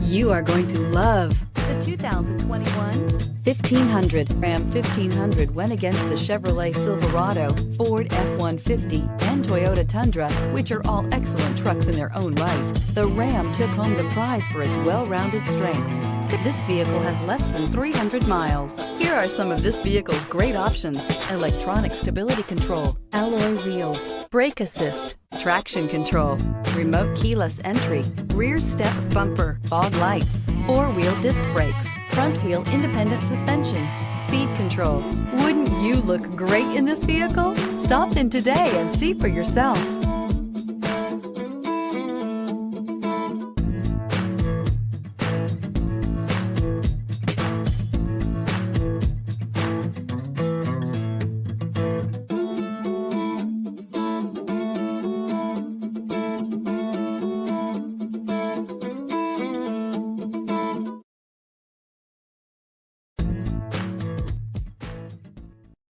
You are going to love the 2021 1500. Ram 1500 went against the Chevrolet Silverado, Ford F-150, and Toyota Tundra, which are all excellent trucks in their own right. The Ram took home the prize for its well-rounded strengths. This vehicle has less than 300 miles. Here are some of this vehicle's great options: electronic stability control, alloy wheels, brake assist, traction control, remote keyless entry, rear step bumper, fog lights, four-wheel disc brakes, front wheel independent suspension, speed control. Wouldn't you look great in this vehicle? Stop in today and see for yourself.